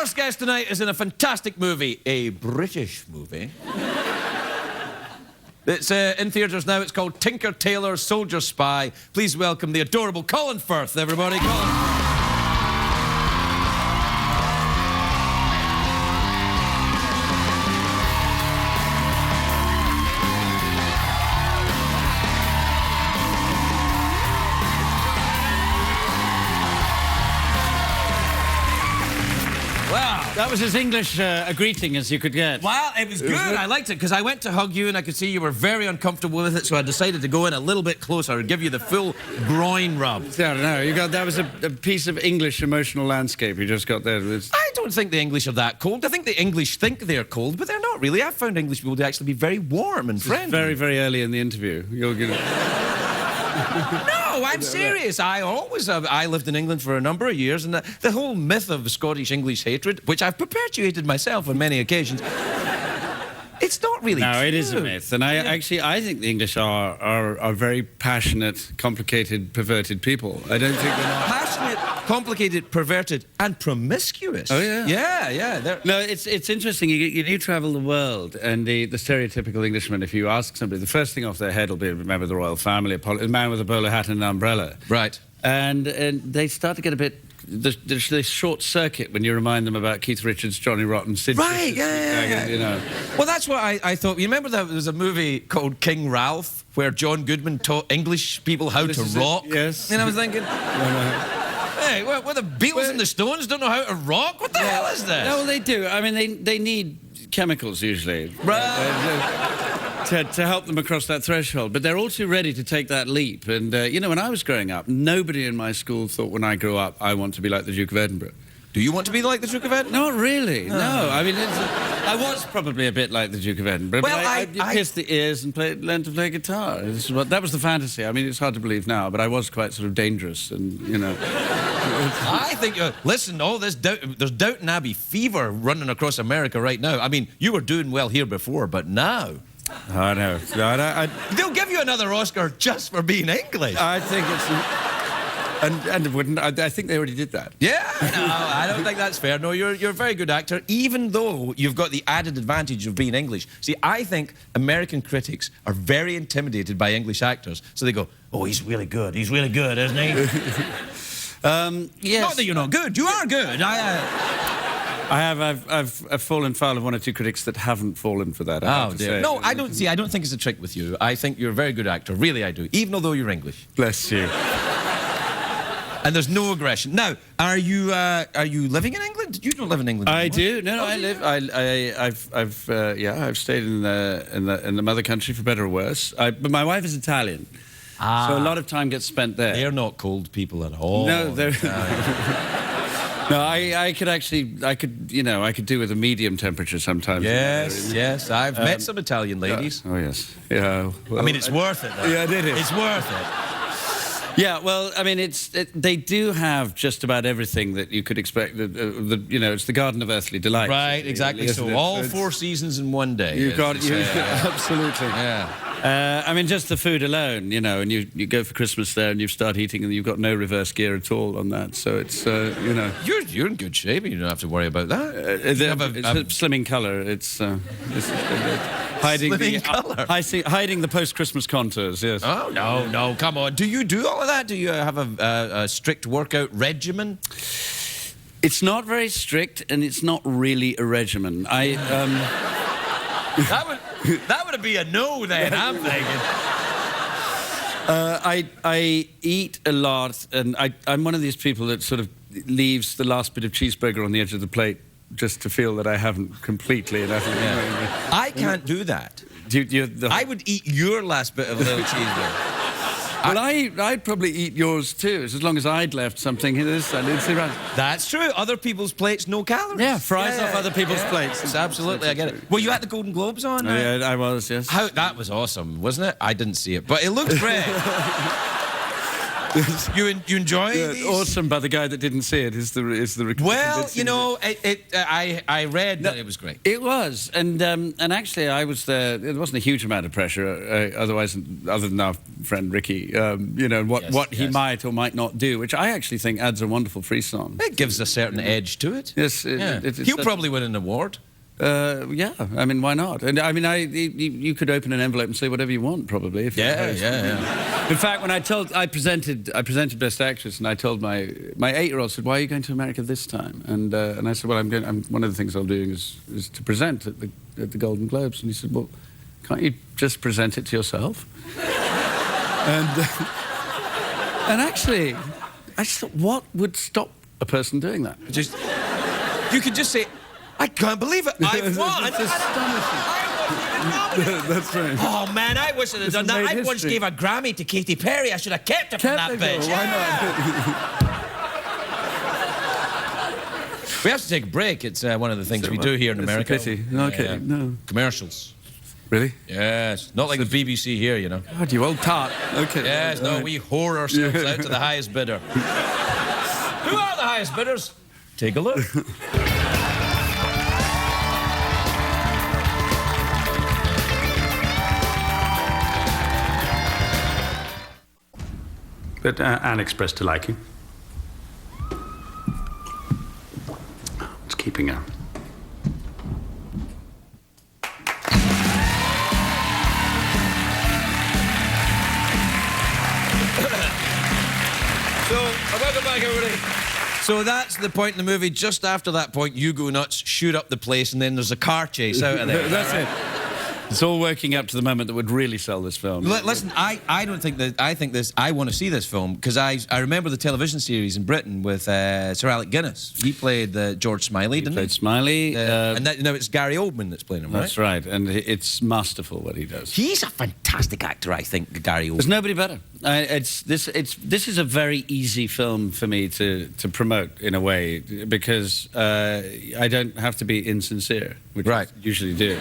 first guest tonight is in a fantastic movie, a British movie. It's in theatres now. It's called Tailor Soldier Spy. Please welcome the adorable Colin Firth, everybody. Colin. Wow. That was as English a greeting as you could get. Well, it was good. I liked it because I went to hug you and I could see you were very uncomfortable with it, so I decided to go in a little bit closer and give you the full groin rub. I don't know. That was a piece of English emotional landscape you just got there. I don't think the English are that cold. I think the English think they're cold, but they're not really. I've found English people to actually be very warm and friendly. Very, very early in the interview. You're gonna... No, I'm serious. I lived in England for a number of years, and the whole myth of Scottish-English hatred, which I've perpetuated myself on many occasions, it's not really true. No, it is a myth. And I think the English are very passionate, complicated, perverted people. I don't think they're not... Passionate, complicated, perverted, and promiscuous. Oh, yeah? Yeah. No, it's interesting. You travel the world, and the stereotypical Englishman, if you ask somebody, the first thing off their head will be a member of the royal family, a man with a bowler hat and an umbrella. Right. And they start to get a bit... They short circuit when you remind them about Keith Richards, Johnny Rotten, Sid Right, Vicious, yeah. you know. Well, that's what I thought. You remember there was a movie called King Ralph where John Goodman taught English people how to rock? Yes. And I was thinking... Hey, what, the Beatles and the Stones don't know how to rock? What the hell is this? No, well, they do. I mean, they need chemicals, usually. Right. To help them across that threshold. But they're all too ready to take that leap. And, you know, when I was growing up, nobody in my school thought when I grew up, I want to be like the Duke of Edinburgh. Do you want to be like the Duke of Edinburgh? Not really, no. I mean, I was probably a bit like the Duke of Edinburgh, well, but I pierced the ears and learned to play guitar. That was the fantasy. I mean, it's hard to believe now, but I was quite sort of dangerous and, you know... I think, listen, all this there's Downton Abbey fever running across America right now. I mean, you were doing well here before, but now... I know. They'll give you another Oscar just for being English. I think it's... And it wouldn't... I think they already did that. Yeah, no, I don't think that's fair. No, you're a very good actor, even though you've got the added advantage of being English. See, I think American critics are very intimidated by English actors, so they go, oh, he's really good, isn't he? Yes. Not that you're not good, you are good. I've fallen foul of one or two critics that haven't fallen for that. I have to say. No, I don't think it's a trick with you. I think you're a very good actor, really I do, even although you're English. Bless you. And there's no aggression. Now, are you living in England? You don't live in England anymore. I do. No, I live. I've stayed in the mother country for better or worse. But my wife is Italian, so a lot of time gets spent there. They're not cold people at all. No, they're. No, I could do with a medium temperature sometimes. Yes. I've met some Italian ladies. Oh yes. Yeah. Well, I mean, it's worth it, though. Yeah, it is. It's worth it. Yeah, well, I mean, they do have just about everything that you could expect. You know, it's the Garden of Earthly Delight. Right, exactly. So all 4 seasons in one day. You've got it. Absolutely. Yeah. I mean, just the food alone, you know, and you go for Christmas there and you start eating and you've got no reverse gear at all on that. So it's, you know... You're in good shape. You don't have to worry about that. It's a slimming colour. It's hiding hiding the post-Christmas contours, yes. Oh, no, come on. Do you do all of that? Do you have a strict workout regimen? It's not very strict, and it's not really a regimen. That would be a no then, I'm thinking. I eat a lot, and I'm one of these people that sort of leaves the last bit of cheeseburger on the edge of the plate just to feel that I haven't completely enough. Yeah. I can't do that. I would eat your last bit of little cheeseburger. Well, I'd probably eat yours too, as long as I'd left something in this. That's true. Other people's plates, no calories. Yeah, fries off other people's plates. It's absolutely, I get it. Were you at the Golden Globes on? Yeah, I was, yes. That was awesome, wasn't it? I didn't see it, but it looked great. You enjoy these? Awesome by the guy that didn't see it is the Well, you know, I read that it was great. It was, and actually I was there. There wasn't a huge amount of pressure, other than our friend Ricky, you know, what he might or might not do, which I actually think adds a wonderful frisson. It gives a certain edge to it. Yes, he'll probably win an award. Yeah, I mean, why not? And I mean, you could open an envelope and say whatever you want, probably. If Yeah. In fact, when I presented Best Actress, and I told my 8-year-old, said, "Why are you going to America this time?" And I said, "Well, one of the things I'm doing is to present at the Golden Globes." And he said, "Well, can't you just present it to yourself?" and actually, I just thought, what would stop a person doing that? You could just say, "I can't believe it! I've won!" That's astonishing. That's right. Oh man, I wish I'd have done that. I once gave a Grammy to Katy Perry. I should have kept her from that bitch. Why not? We have to take a break. It's one of the things we do here in America. It's a pity. Okay, no. Commercials. Really? Yes. Not like the BBC here, you know. God, you old tart. Okay. Yes, no, we whore ourselves out to the highest bidder. Who are the highest bidders? Take a look. But Anne expressed a liking. It's keeping her. So, welcome back, everybody. So that's the point in the movie. Just after that point, you go nuts, shoot up the place, and then there's a car chase out of there. That's it. It's all working up to the moment that would really sell this film. Listen, I don't think that... I think this... I want to see this film because I remember the television series in Britain with Sir Alec Guinness. He played George Smiley, didn't he? Played Smiley. And now it's Gary Oldman that's playing him, right? That's right, and it's masterful what he does. He's a fantastic actor, I think, Gary Oldman. There's nobody better. This is a very easy film for me to promote in a way because I don't have to be insincere, which I usually do.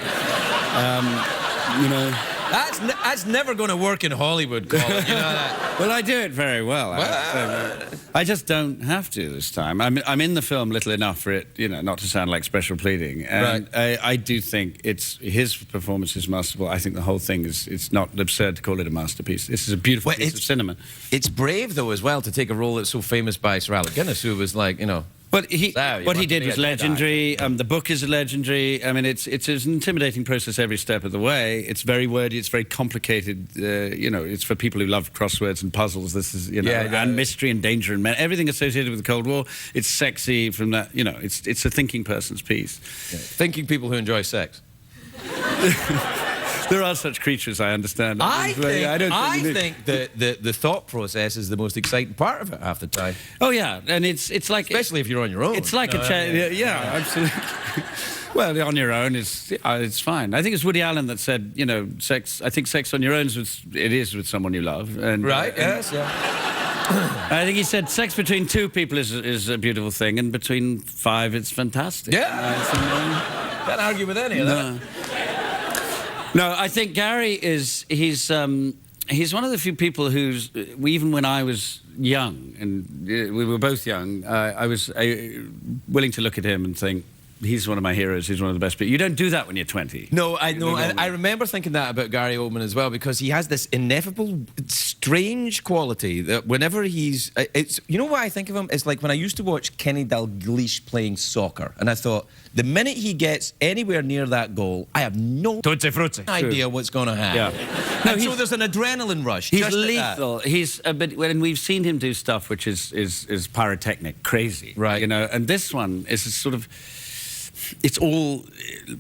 You know, that's never going to work in Hollywood, Colin. You know that. Well, I do it very well. I just don't have to this time. I'm in the film little enough for it, you know, not to sound like special pleading. And I do think his performance is masterful. I think the whole thing it's not absurd to call it a masterpiece. This is a beautiful piece of cinema. It's brave though as well to take a role that's so famous by Sir Alec Guinness, who was like, you know. But what he did was legendary. The book is legendary. I mean, it's an intimidating process every step of the way. It's very wordy. It's very complicated. You know, it's for people who love crosswords and puzzles. This is, you know, and mystery and danger and everything associated with the Cold War. It's sexy from that. You know, it's a thinking person's piece. Yeah. Thinking people who enjoy sex. There are such creatures, I understand. I think that the thought process is the most exciting part of it half the time. Oh yeah, and it's like especially if you're on your own. It's like yeah, absolutely. Well, on your own it's fine. I think it's Woody Allen that said, you know, sex. I think sex on your own is with someone you love. And, yes. I think he said sex between two people is a beautiful thing, and between 5 it's fantastic. Yeah. Can't argue with any of that. No, I think Gary he's one of the few people who's even when I was young and we were both young, I was willing to look at him and think, he's one of my heroes, he's one of the best people. You don't do that when you're 20. No, I know. I remember thinking that about Gary Oldman as well, because he has this ineffable, strange quality that whenever he's... you know what I think of him? It's like when I used to watch Kenny Dalglish playing soccer, and I thought, the minute he gets anywhere near that goal, I have no idea what's going to happen. Yeah. No, so there's an adrenaline rush. He's lethal. He's a bit... When we've seen him do stuff which is pyrotechnic, crazy. Right. You know, and this one is a sort of... It's all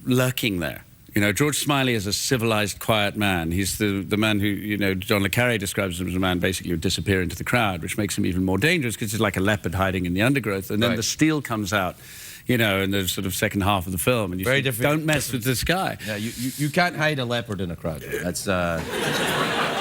lurking there. You know, George Smiley is a civilized, quiet man. He's the man who, you know, John le Carré describes him as a man basically who disappear into the crowd, which makes him even more dangerous because he's like a leopard hiding in the undergrowth. And then the steel comes out, you know, in the sort of second half of the film. And you think, don't mess with this guy. Yeah, you can't hide a leopard in a crowd. That's...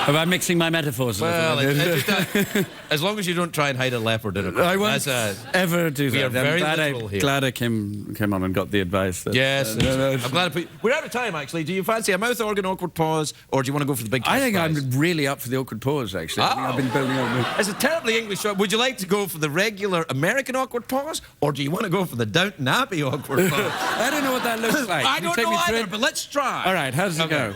Am I mixing my metaphors a Well, little? as long as you don't try and hide a leopard in a I won't ever do that. we are very literal here. Glad I came on and got the advice. That, Yes, I'm glad I put. We're out of time, actually. Do you fancy a mouth organ awkward pause, or do you want to go for the big? I think prize? I'm really up for the awkward pause. Actually, I think I've been building up. It's a terribly English show. Would you like to go for the regular American awkward pause, or do you want to go for the Downton Abbey awkward pause? I don't know what that looks like. I Can you don't take know me through either, it? but let's try. All right, how does it go?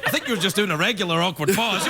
I think you're just doing a regular awkward pause.